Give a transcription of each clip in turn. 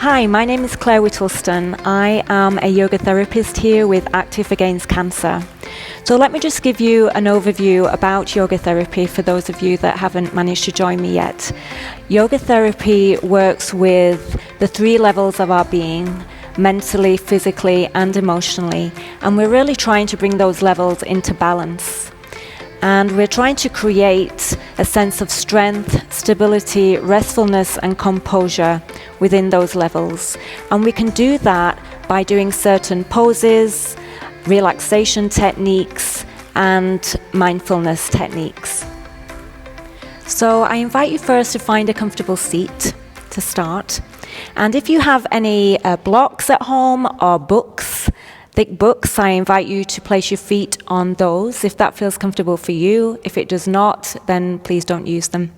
Hi, my name is Claire Whittleston. I am a yoga therapist here with Active Against Cancer. So let me just give you an overview about yoga therapy for those of you that haven't managed to join me yet. Yoga therapy works with the three levels of our being, mentally, physically, and emotionally, and we're really trying to bring those levels into balance. And we're trying to create a sense of strength, stability, restfulness, and composure within those levels. And we can do that by doing certain poses, relaxation techniques, and mindfulness techniques. So I invite you first to find a comfortable seat to start. And if you have any blocks at home or books, thick books, I invite you to place your feet on those if that feels comfortable for you. If it does not, then please don't use them.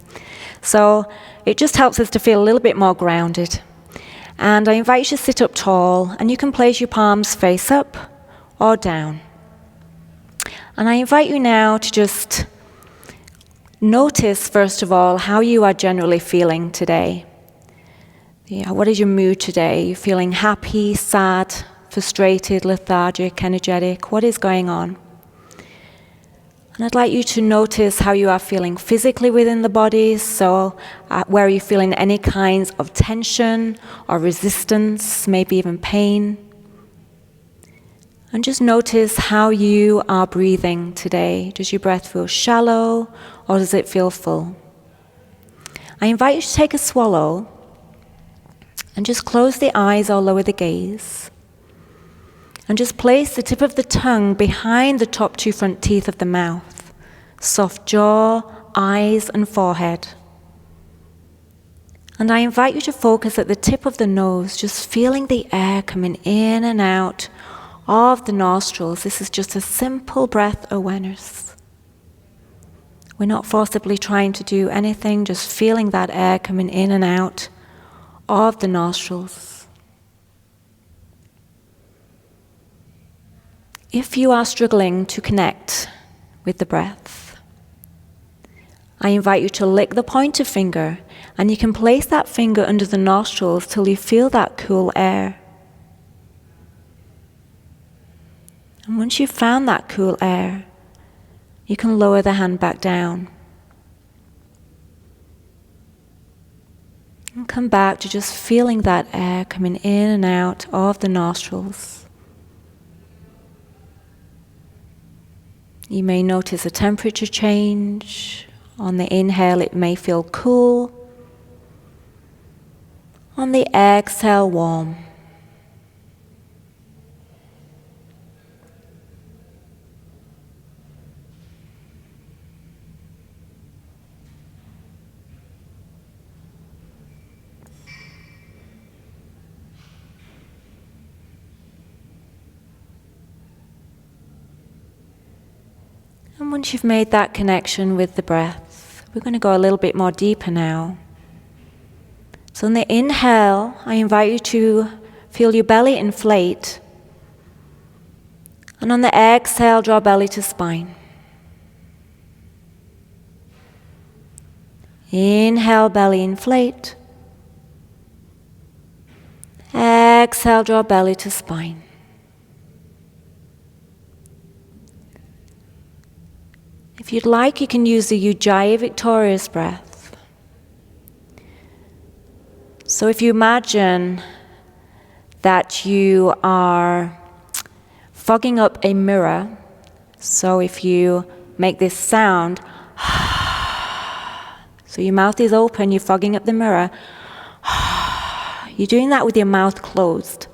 So it just helps us to feel a little bit more grounded. And I invite you to sit up tall, and you can place your palms face up or down. And I invite you now to just notice, first of all, how you are generally feeling today. What is your mood today? Are you feeling happy, sad, frustrated, lethargic, energetic? What is going on? And I'd like you to notice how you are feeling physically within the body. So where are you feeling any kinds of tension or resistance, maybe even pain? And just notice how you are breathing today. Does your breath feel shallow or does it feel full? I invite you to take a swallow and just close the eyes or lower the gaze. And just place the tip of the tongue behind the top two front teeth of the mouth. Soft jaw, eyes, and forehead. And I invite you to focus at the tip of the nose, just feeling the air coming in and out of the nostrils. This is just a simple breath awareness. We're not forcibly trying to do anything, just feeling that air coming in and out of the nostrils. If you are struggling to connect with the breath, I invite you to lick the pointer finger, and you can place that finger under the nostrils till you feel that cool air. And once you've found that cool air, you can lower the hand back down. And come back to just feeling that air coming in and out of the nostrils. You may notice a temperature change. On the inhale, it may feel cool. On the exhale, warm. And once you've made that connection with the breath, we're going to go a little bit more deeper now. So on the inhale, I invite you to feel your belly inflate. And on the exhale, draw belly to spine. Inhale, belly inflate. Exhale, draw belly to spine. If you'd like, you can use the Ujjayi victorious breath. So if you imagine that you are fogging up a mirror, so if you make this sound, so your mouth is open, you're fogging up the mirror, you're doing that with your mouth closed.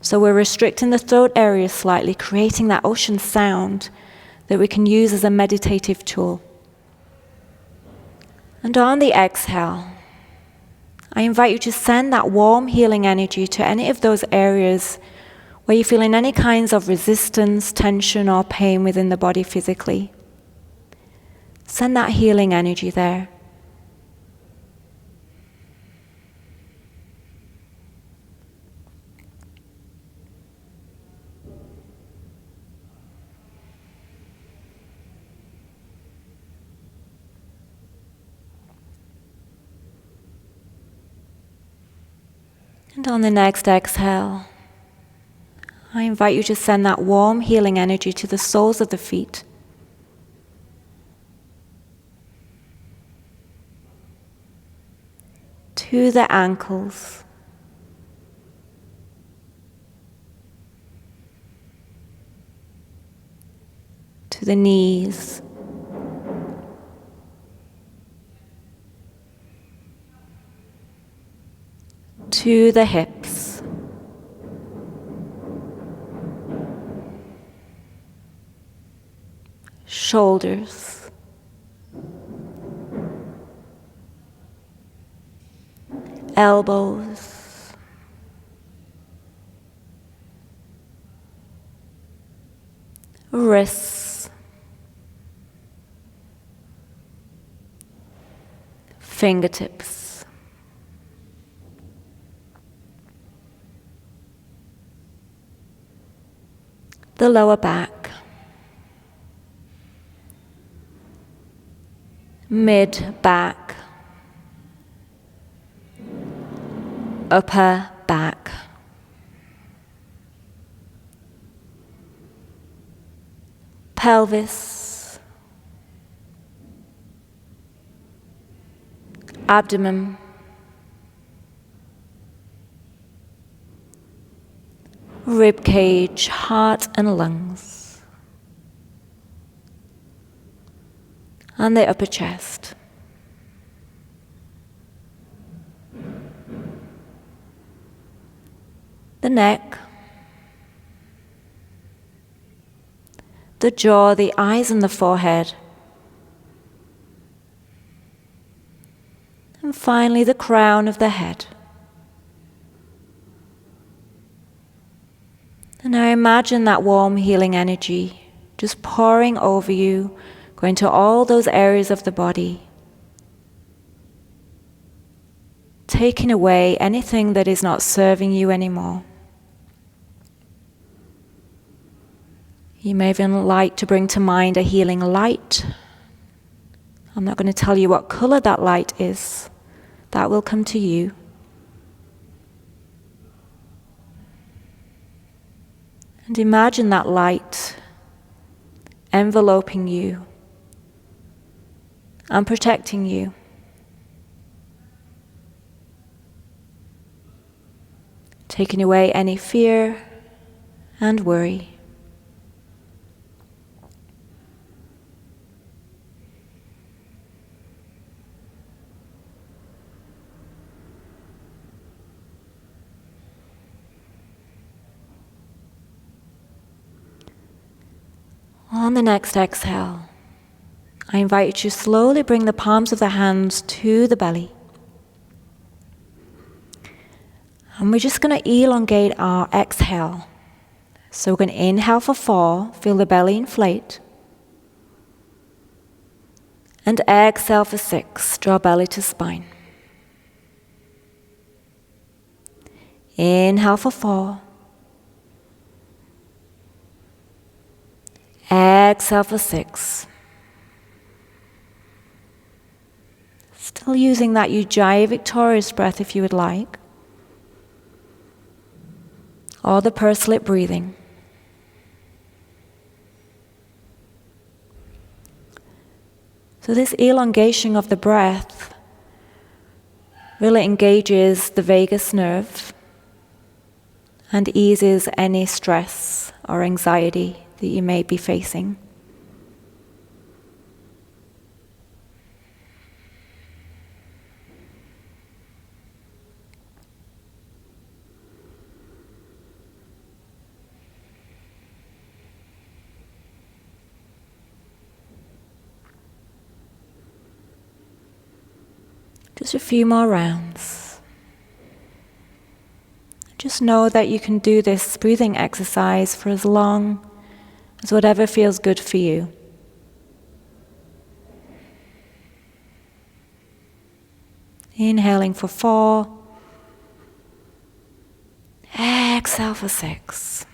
So we're restricting the throat area slightly, creating that ocean sound that we can use as a meditative tool. And on the exhale, I invite you to send that warm healing energy to any of those areas where you're feeling any kinds of resistance, tension, or pain within the body physically. Send that healing energy there. And on the next exhale, I invite you to send that warm healing energy to the soles of the feet. To the ankles. To the knees. To the hips. Shoulders. Elbows. Wrists. Fingertips. The lower back. Mid back. Upper back. Pelvis. Abdomen. Rib cage, heart and lungs. And the upper chest. The neck. The jaw, the eyes and the forehead. And finally the crown of the head. And now imagine that warm healing energy just pouring over you, going to all those areas of the body, taking away anything that is not serving you anymore. You may even like to bring to mind a healing light. I'm not going to tell you what color that light is. That will come to you. And imagine that light enveloping you and protecting you. Taking away any fear and worry. On the next exhale, I invite you to slowly bring the palms of the hands to the belly. And we're just going to elongate our exhale. So we're going to inhale for 4, feel the belly inflate. And exhale for 6, draw belly to spine. Inhale for 4. Exhale for 6. Still using that Ujjayi victorious breath if you would like. Or the pursed lip breathing. So this elongation of the breath really engages the vagus nerve and eases any stress or anxiety that you may be facing. Just a few more rounds. Just know that you can do this breathing exercise for as long as whatever feels good for you. Inhaling for 4. Exhale for 6.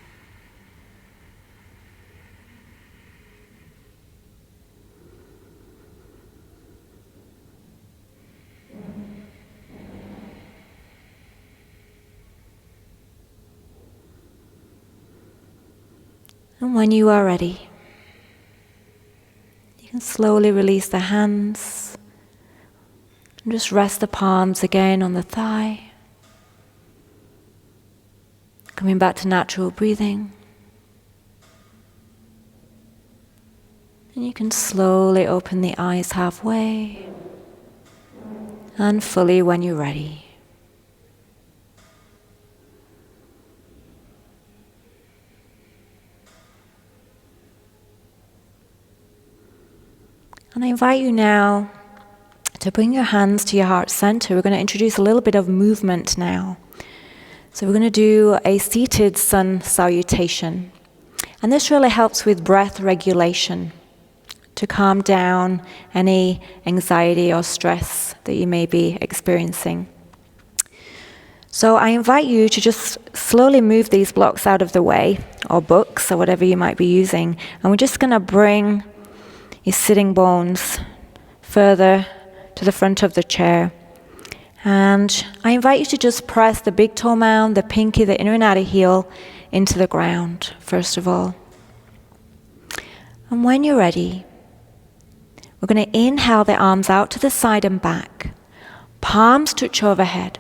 And when you are ready, you can slowly release the hands and just rest the palms again on the thigh. Coming back to natural breathing. And you can slowly open the eyes halfway and fully when you're ready. And I invite you now to bring your hands to your heart center. We're going to introduce a little bit of movement now. So we're going to do a seated sun salutation. And this really helps with breath regulation to calm down any anxiety or stress that you may be experiencing. So I invite you to just slowly move these blocks out of the way, or books, or whatever you might be using. And we're just going to bring your sitting bones further to the front of the chair. And I invite you to just press the big toe mound, the pinky, the inner and outer heel into the ground, first of all. And when you're ready, we're going to inhale the arms out to the side and back. Palms touch overhead.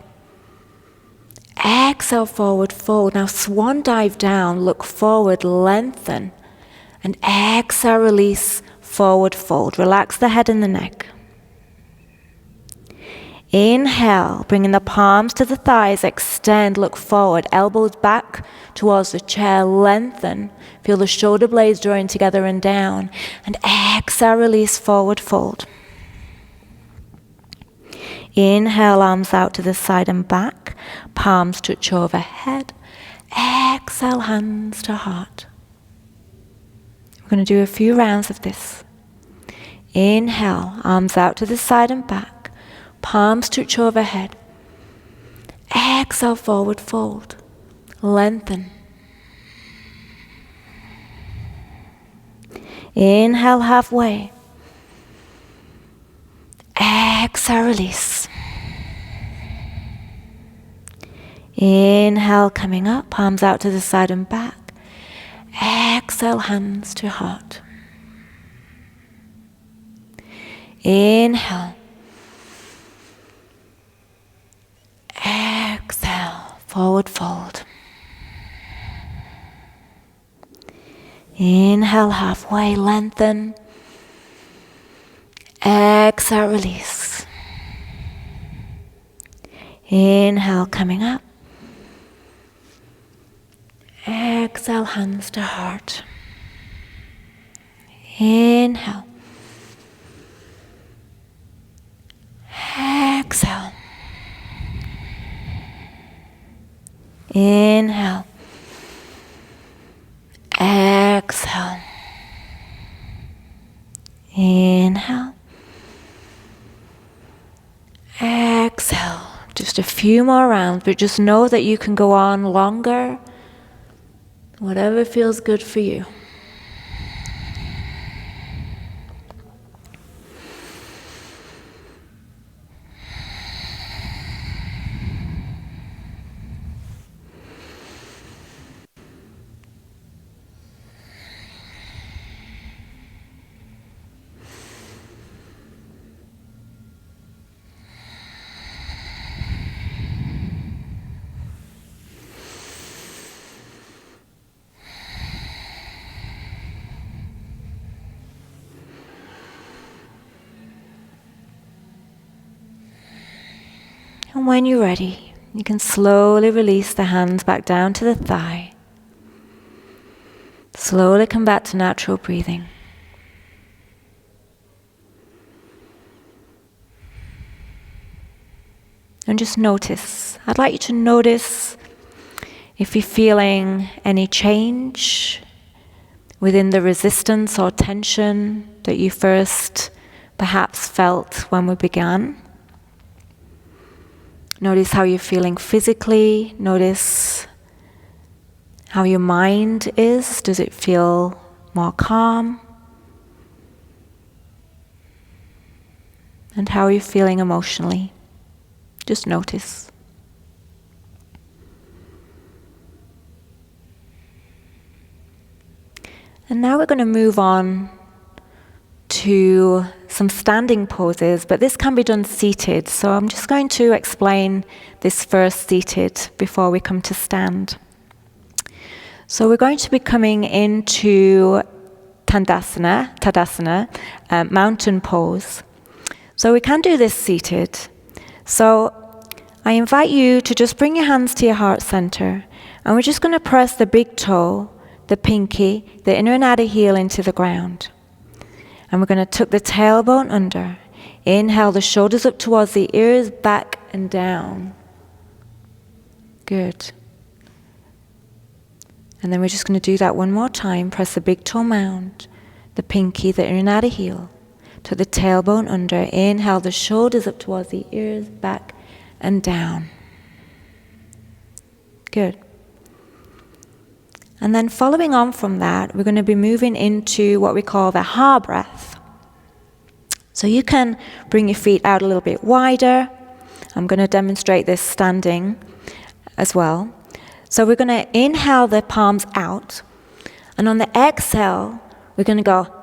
Exhale, forward fold. Now swan dive down, look forward, lengthen. And exhale, release, forward fold. Relax the head and the neck. Inhale, bringing the palms to the thighs, extend, look forward, elbows back towards the chair, lengthen. Feel the shoulder blades drawing together and down. And exhale, release, forward fold. Inhale, arms out to the side and back, palms touch overhead. Exhale, hands to heart. We're going to do a few rounds of this. Inhale, arms out to the side and back. Palms touch overhead. Exhale, forward fold. Lengthen. Inhale, halfway. Exhale, release. Inhale, coming up. Palms out to the side and back. Exhale, hands to heart. Inhale. Exhale, forward fold. Inhale, halfway, lengthen. Exhale, release. Inhale, coming up. Exhale, hands to heart. Inhale. Exhale. Inhale. Exhale. Inhale. Exhale. Just a few more rounds, but just know that you can go on longer, whatever feels good for you. And when you're ready, you can slowly release the hands back down to the thigh. Slowly come back to natural breathing. And just notice. I'd like you to notice if you're feeling any change within the resistance or tension that you first perhaps felt when we began. Notice how you're feeling physically. Notice how your mind is. Does it feel more calm? And how are you feeling emotionally? Just notice. And now we're going to move on to some standing poses, but this can be done seated. So I'm just going to explain this first seated before we come to stand. So we're going to be coming into Tadasana, mountain pose. So we can do this seated. So I invite you to just bring your hands to your heart center, and we're just going to press the big toe, the pinky, the inner and outer heel into the ground. And we're going to tuck the tailbone under. Inhale the shoulders up towards the ears, back and down. Good. And then we're just going to do that one more time. Press the big toe mound, the pinky, the inner and outer heel. Tuck the tailbone under. Inhale the shoulders up towards the ears, back and down. Good. And then following on from that, we're going to be moving into what we call the ha breath. So you can bring your feet out a little bit wider. I'm going to demonstrate this standing as well. So we're going to inhale the palms out. And on the exhale, we're going to go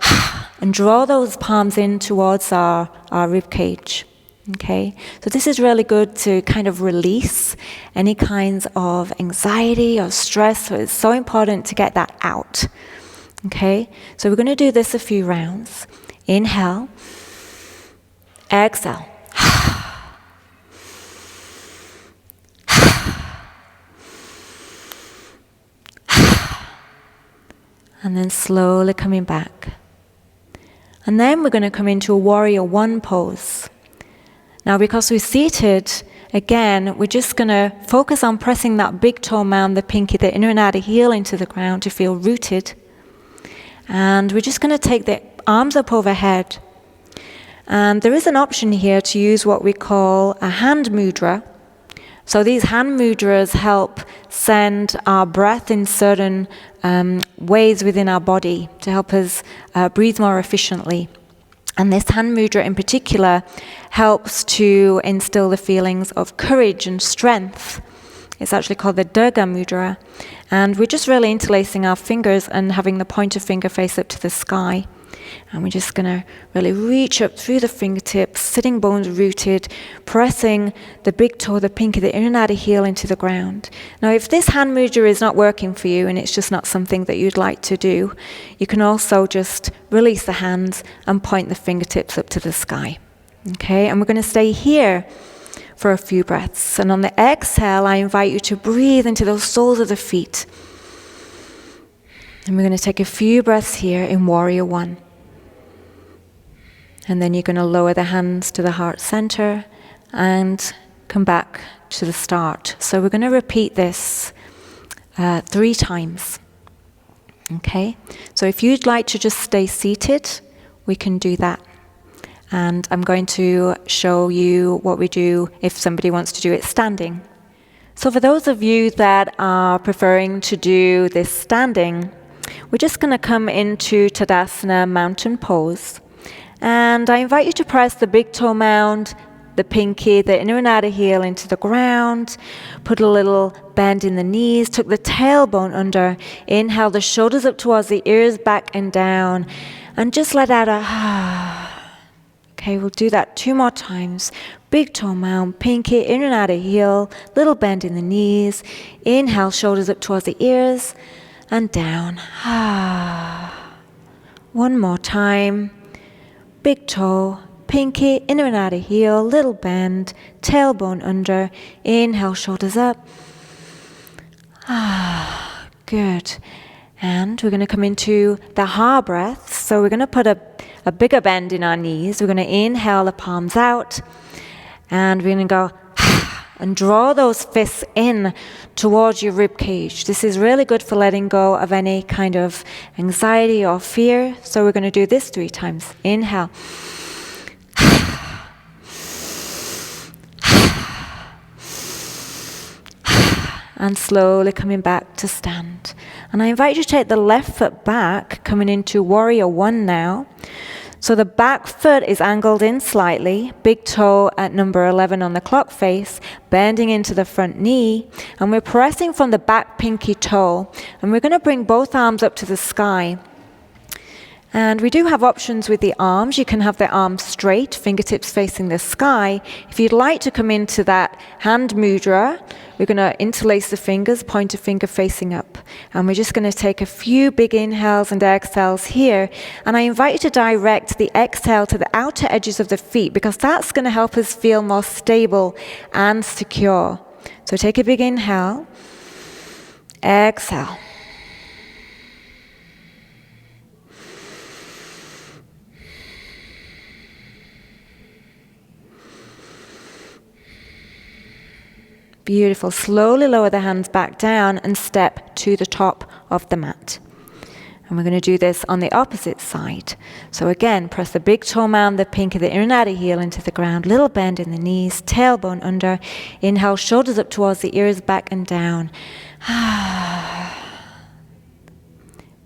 and draw those palms in towards our rib cage. Okay, so this is really good to kind of release any kinds of anxiety or stress. So it's so important to get that out. Okay, so we're going to do this a few rounds. Inhale, exhale. And then slowly coming back. And then we're going to come into a warrior one pose. Now, because we're seated, again, we're just going to focus on pressing that big toe mound, the pinky, the inner and outer heel into the ground to feel rooted. And we're just going to take the arms up overhead. And there is an option here to use what we call a hand mudra. So these hand mudras help send our breath in certain ways within our body to help us breathe more efficiently. And this hand mudra in particular helps to instill the feelings of courage and strength. It's actually called the Durga mudra. And we're just really interlacing our fingers and having the pointer finger face up to the sky. And we're just going to really reach up through the fingertips, sitting bones rooted, pressing the big toe, the pinky, the inner and outer heel into the ground. Now, if this hand mudra is not working for you and it's just not something that you'd like to do, you can also just release the hands and point the fingertips up to the sky. Okay, and we're going to stay here for a few breaths. And on the exhale, I invite you to breathe into those soles of the feet. And we're going to take a few breaths here in warrior one. And then you're going to lower the hands to the heart center and come back to the start. So we're going to repeat this 3 times. Okay? So if you'd like to just stay seated, we can do that. And I'm going to show you what we do if somebody wants to do it standing. So for those of you that are preferring to do this standing, we're just going to come into Tadasana mountain pose. And I invite you to press the big toe mound, the pinky, the inner and outer heel into the ground. Put a little bend in the knees. Tuck the tailbone under. Inhale the shoulders up towards the ears, back and down. And just let out a Okay, we'll do that 2 more times. Big toe mound, pinky, inner and outer heel. Little bend in the knees. Inhale, shoulders up towards the ears. And down. One more time. Big toe, pinky, inner and outer heel, little bend, tailbone under. Inhale, shoulders up. Good. And we're going to come into the ha breath. So we're going to put a bigger bend in our knees. We're going to inhale the palms out. And we're going to go and draw those fists in towards your rib cage. This is really good for letting go of any kind of anxiety or fear. So we're going to do this 3 times. Inhale. And slowly coming back to stand. And I invite you to take the left foot back, coming into warrior one now. So the back foot is angled in slightly, big toe at number 11 on the clock face, bending into the front knee, and we're pressing from the back pinky toe, and we're going to bring both arms up to the sky. And we do have options with the arms. You can have the arms straight, fingertips facing the sky. If you'd like to come into that hand mudra, we're going to interlace the fingers, pointer finger facing up. And we're just going to take a few big inhales and exhales here. And I invite you to direct the exhale to the outer edges of the feet, because that's going to help us feel more stable and secure. So take a big inhale, exhale. Beautiful. Slowly lower the hands back down and step to the top of the mat. And we're going to do this on the opposite side. So again, press the big toe mound, the pink of the inner and outer heel into the ground. Little bend in the knees, tailbone under. Inhale, shoulders up towards the ears, back and down.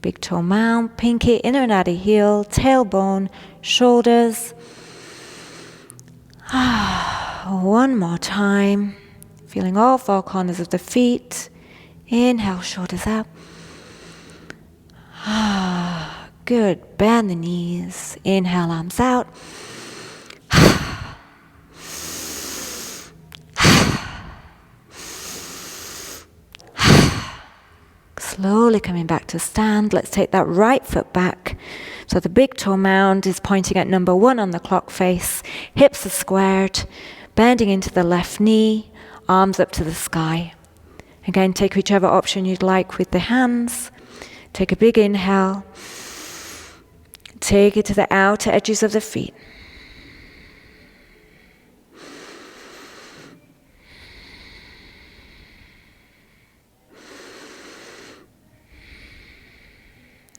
Big toe mound, pinky, inner and outer heel, tailbone, shoulders. One more time. Feeling all four corners of the feet. Inhale, shoulders up. Good. Bend the knees. Inhale, arms out. Slowly coming back to stand. Let's take that right foot back. So the big toe mound is pointing at number 1 on the clock face. Hips are squared. Bending into the left knee. Arms up to the sky. Again, take whichever option you'd like with the hands. Take a big inhale. Take it to the outer edges of the feet.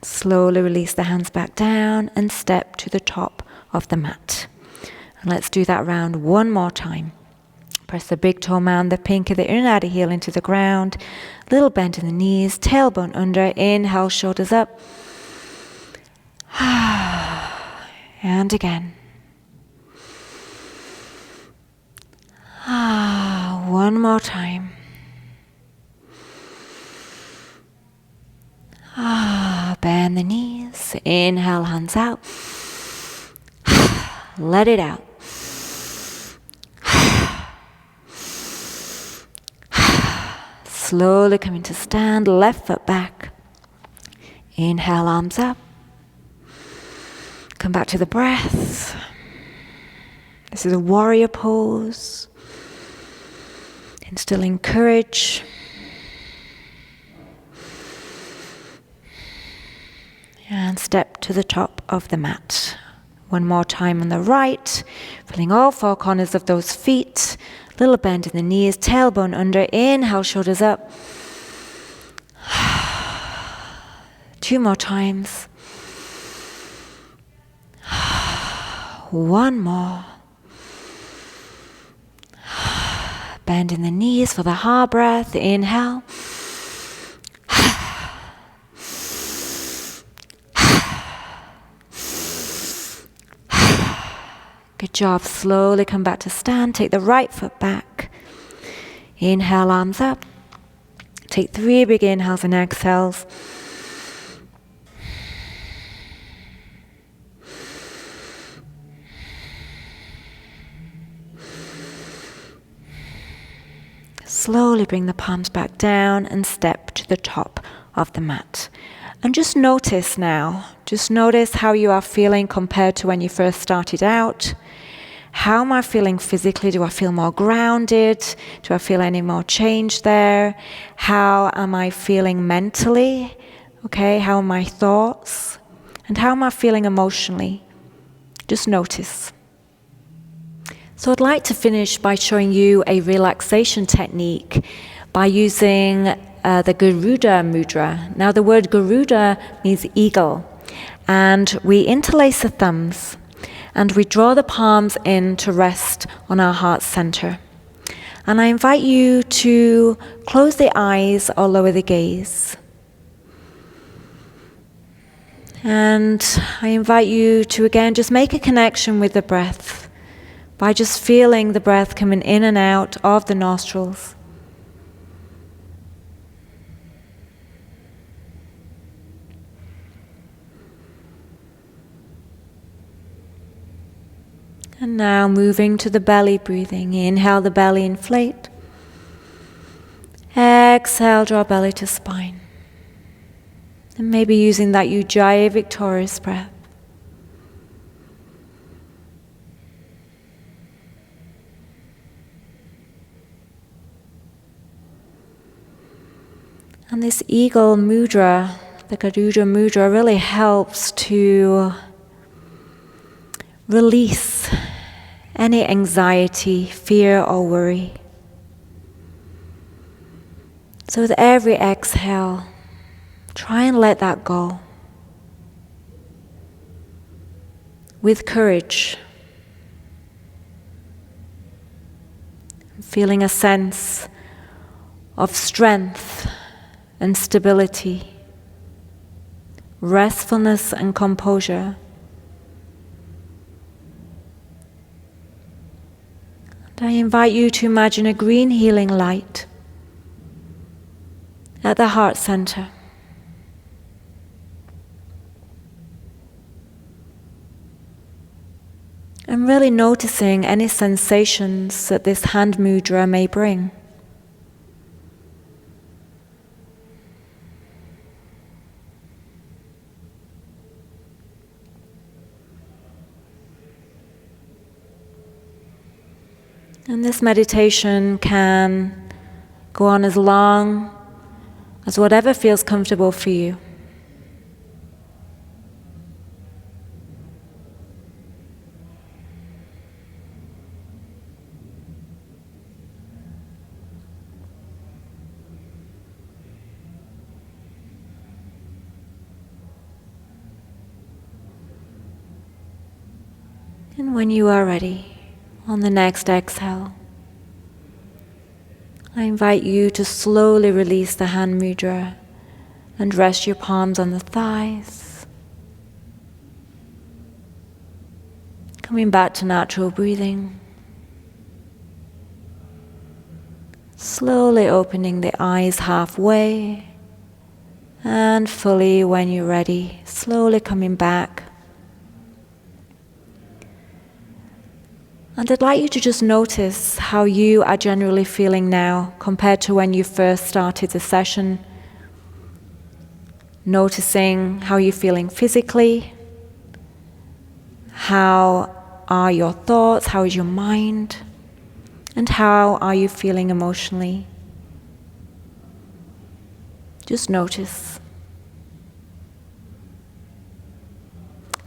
Slowly release the hands back down and step to the top of the mat. And let's do that round one more time. Press the big toe mound, the pink of the inner and outer heel into the ground. Little bend in the knees, tailbone under. Inhale, shoulders up. And again. One more time. Bend the knees. Inhale, hands out. Let it out. Slowly coming to stand, left foot back. Inhale, arms up. Come back to the breath. This is a warrior pose. Instilling courage. And step to the top of the mat. One more time on the right, feeling all four corners of those feet. Little bend in the knees, tailbone under. Inhale, shoulders up. 2 more times. One more. Bend in the knees for the heart breath. Inhale. Good job. Slowly come back to stand. Take the right foot back. Inhale, arms up. Take 3 big inhales and exhales. Slowly bring the palms back down and step to the top of the mat. And just notice now, just notice how you are feeling compared to when you first started out. How am I feeling physically? Do I feel more grounded? Do I feel any more change there? How am I feeling mentally? Okay, how are my thoughts? And how am I feeling emotionally? Just notice. So I'd like to finish by showing you a relaxation technique by using the Garuda mudra. Now the word Garuda means eagle. And we interlace the thumbs. And we draw the palms in to rest on our heart center. And I invite you to close the eyes or lower the gaze. And I invite you to again just make a connection with the breath by just feeling the breath coming in and out of the nostrils. And now moving to the belly breathing. Inhale, the belly inflate. Exhale, draw belly to spine. And maybe using that Ujjayi victorious breath. And this eagle mudra, the Garuda mudra, really helps to release any anxiety, fear, or worry. So with every exhale, try and let that go. With courage. Feeling a sense of strength and stability, restfulness and composure. And I invite you to imagine a green healing light at the heart center. And really noticing any sensations that this hand mudra may bring. And this meditation can go on as long as whatever feels comfortable for you. And when you are ready, on the next exhale, I invite you to slowly release the hand mudra and rest your palms on the thighs. Coming back to natural breathing. Slowly opening the eyes halfway and fully when you're ready, slowly coming back. And I'd like you to just notice how you are generally feeling now compared to when you first started the session. Noticing how you're feeling physically, how are your thoughts, how is your mind, and how are you feeling emotionally. Just notice.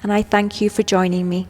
And I thank you for joining me.